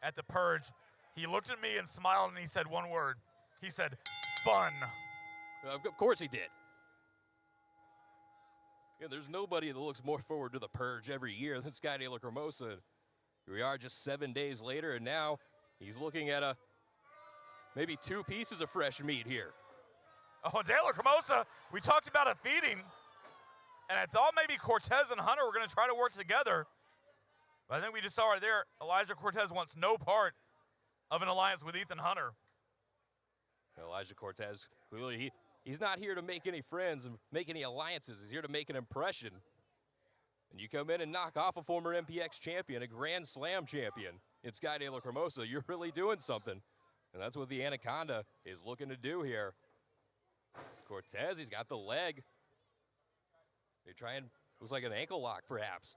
at the Purge, he looked at me and smiled and he said one word. He said, fun. Of course he did. Yeah, there's nobody that looks more forward to the Purge every year than Sky De La Cremosa. Here we are just 7 days later, and now he's looking at maybe 2 pieces of fresh meat here. Oh, De La Cremosa, we talked about a feeding, and I thought maybe Cortez and Hunter were going to try to work together. But I think we just saw right there, Elijah Cortez wants no part of an alliance with Ethan Hunter. Elijah Cortez, clearly he's not here to make any friends and make any alliances. He's here to make an impression. And you come in and knock off a former MPX champion, a Grand Slam champion in Sky De La Cremosa, you're really doing something. And that's what the Anaconda is looking to do here. Cortez, he's got the leg. They try and, looks like an ankle lock perhaps.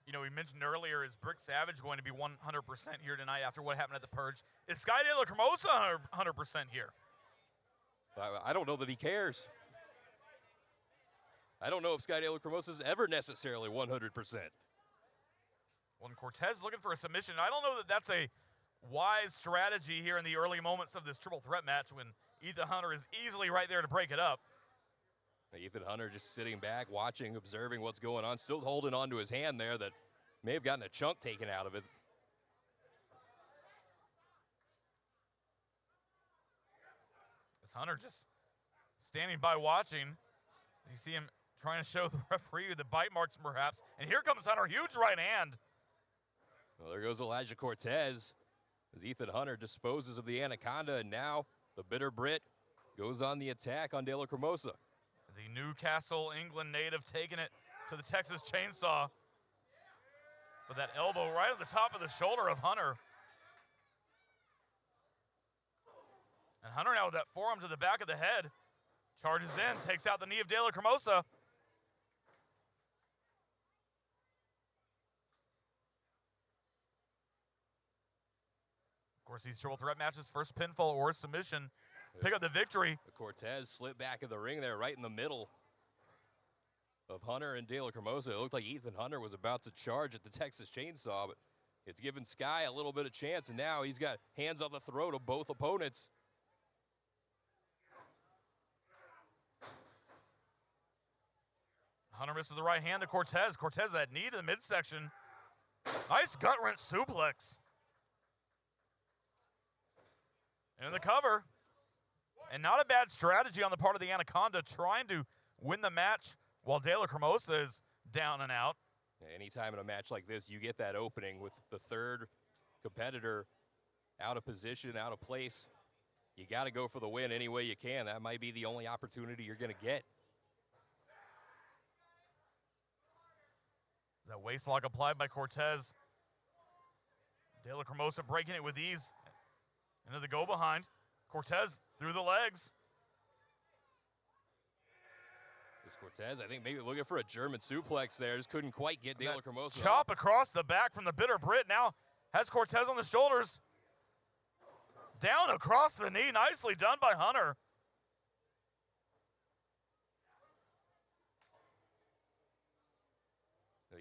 You know, we mentioned earlier, is Brick Savage going to be 100% here tonight after what happened at the Purge? Is Sky De La Cremosa 100% here? I don't know that he cares. I don't know if Sky De La Cremosa is ever necessarily 100%. When Cortez looking for a submission, I don't know that that's a wise strategy here in the early moments of this triple threat match when Ethan Hunter is easily right there to break it up. Ethan Hunter just sitting back, watching, observing what's going on, still holding on to his hand there that may have gotten a chunk taken out of it. As Hunter just standing by watching, you see him trying to show the referee the bite marks perhaps, and here comes Hunter, huge right hand. Well, there goes Elijah Cortez as Ethan Hunter disposes of the Anaconda, and now the bitter Brit goes on the attack on De La Cremosa. The Newcastle, England native taking it to the Texas Chainsaw. With that elbow right on the top of the shoulder of Hunter. And Hunter now with that forearm to the back of the head. Charges in, takes out the knee of De La Cremosa. Of course, these triple threat matches, first pinfall or submission, pick up the victory. Cortez slipped back in the ring there, right in the middle of Hunter and De La Cremosa. It looked like Ethan Hunter was about to charge at the Texas Chainsaw, but it's given Sky a little bit of chance, and now he's got hands on the throat of both opponents. Hunter misses the right hand to Cortez. Cortez, that knee to the midsection. Nice gut wrench suplex. And in the cover. And not a bad strategy on the part of the Anaconda, trying to win the match while De La Cremosa is down and out. Anytime in a match like this, you get that opening with the third competitor out of position, out of place. You got to go for the win any way you can. That might be the only opportunity you're going to get. That waist lock applied by Cortez. De La Cremosa breaking it with ease. Into the go behind. Cortez through the legs. This Cortez, I think maybe looking for a German suplex there. Just couldn't quite get De La Cremosa. Chop across the back from the bitter Brit. Now has Cortez on the shoulders. Down across the knee. Nicely done by Hunter.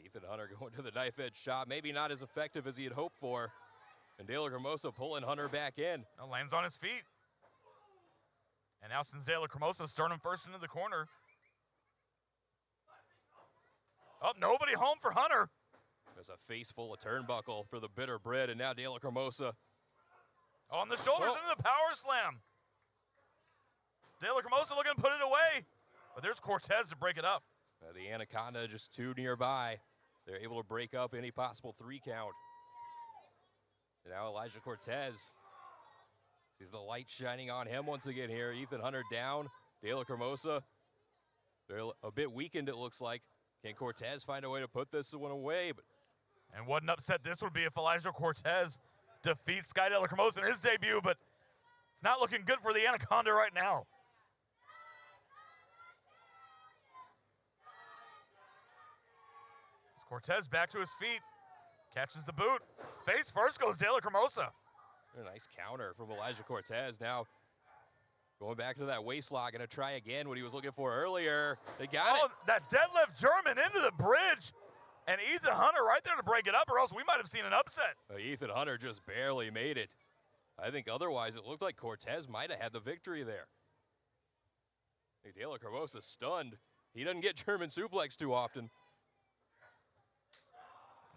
Ethan Hunter going to the knife edge shot. Maybe not as effective as he had hoped for. And De La Cremosa pulling Hunter back in. Now lands on his feet. And now since De La Cremosa sternum first into the corner. Oh, nobody home for Hunter. There's a face full of turnbuckle for the bitter Brit, and now De La Cremosa. On the shoulders into the power slam. De La Cremosa looking to put it away. But there's Cortez to break it up. The Anaconda just too nearby. They're able to break up any possible 3 count. And now Elijah Cortez sees the light shining on him once again here. Ethan Hunter down. De La Cremosa, they're a bit weakened, it looks like. Can Cortez find a way to put this one away? And what an upset this would be if Elijah Cortez defeats Sky De La Cremosa in his debut, but it's not looking good for the Anaconda right now. As Cortez back to his feet, catches the boot. Face first goes De La Cremosa. A nice counter from Elijah Cortez. Now going back to that waist lock, gonna try again what he was looking for earlier. They got it. That deadlift German into the bridge. And Ethan Hunter right there to break it up, or else we might have seen an upset. Ethan Hunter just barely made it. I think otherwise it looked like Cortez might have had the victory there. De La Cremosa stunned. He doesn't get German suplex too often.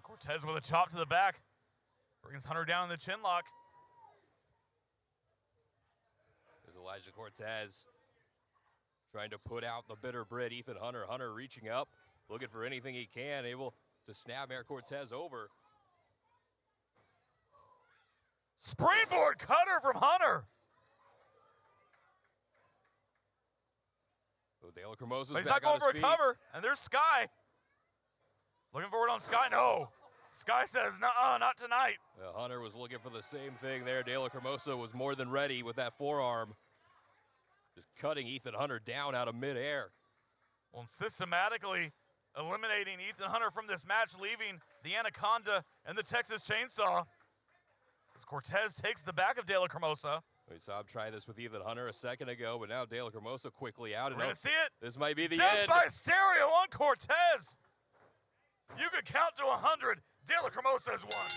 Cortez with a chop to the back. Brings Hunter down in the chin lock. There's Elijah Cortez trying to put out the bitter Brit. Ethan Hunter. Hunter reaching up, looking for anything he can, able to snap Mayor Cortez over. Springboard cutter from Hunter. So De La Cremosa's But he's back not going on for his a feet. cover. And there's Sky. Looking forward on Sky. No. Sky says, nuh-uh, not tonight. Hunter was looking for the same thing there. De La Cremosa was more than ready with that forearm. Just cutting Ethan Hunter down out of midair. Well, and systematically eliminating Ethan Hunter from this match, leaving the Anaconda and the Texas Chainsaw. As Cortez takes the back of De La Cremosa. We saw him try this with Ethan Hunter a second ago, but now De La Cremosa quickly out. We're going to see it. This might be the Death end. by stereo on Cortez. You could count to 100. De La Cremosa has won.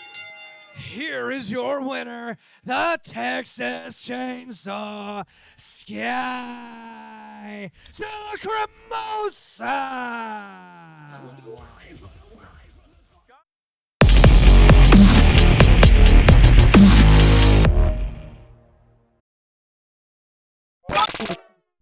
Here is your winner, the Texas Chainsaw Sky De La Cremosa.